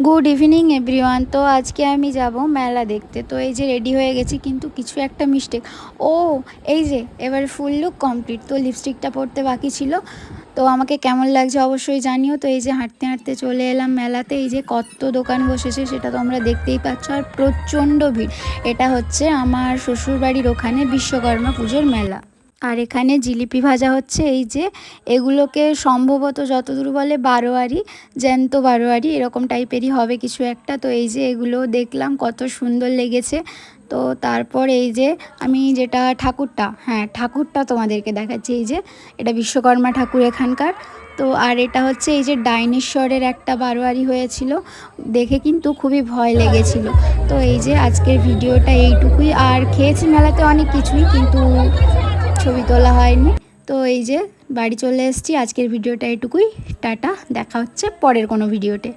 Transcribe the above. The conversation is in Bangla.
Good evening everyone. তো আজকে আমি যাব মেলা দেখতে। তো এই যে রেডি হয়ে গেছি, কিন্তু কিছু একটা মিস্টেক। ও, এই যে এবারে ফুল লুক কমপ্লিট, তো লিপস্টিকটা পরতে বাকি ছিল। তো আমাকে কেমন লাগছে অবশ্যই জানিও। তো এই যে হাঁটতে হাঁটতে চলে এলাম মেলাতে। এই যে কত দোকান বসেছে সেটা তো আমরা দেখতেই পাচ্ছ, আর প্রচণ্ড ভিড়। এটা হচ্ছে আমার শ্বশুরবাড়ির ওখানে বিশ্বকর্মা পুজোর মেলা। আর এখানে জিলিপি ভাজা হচ্ছে। এই যে এগুলোকে সম্ভবত যতদূর বলে বারোয়ারি, জ্যান্ত বারোয়ারি এরকম টাইপেরই হবে কিছু একটা। তো এই যে এগুলো দেখলাম, কত সুন্দর লেগেছে। তো তারপর এই যে আমি যেটা ঠাকুরটা তোমাদেরকে দেখাচ্ছি। এই যে এটা বিশ্বকর্মা ঠাকুর এখানকার। তো আর এটা হচ্ছে এই যে ডাইনেশ্বরের একটা বারোয়ারি হয়েছিল, দেখে কিন্তু খুবই ভয় লেগেছিল। তো এই যে আজকের ভিডিওটা এইটুকুই। আর খেয়েছি মেলাতে অনেক কিছুই, কিন্তু ছবি তোলা হয়নি। তো এই যে বাড়ি চলে এসেছি। আজকের ভিডিওটা এটুকুই। টাটা, দেখা হচ্ছে পরের কোনো ভিডিওতে।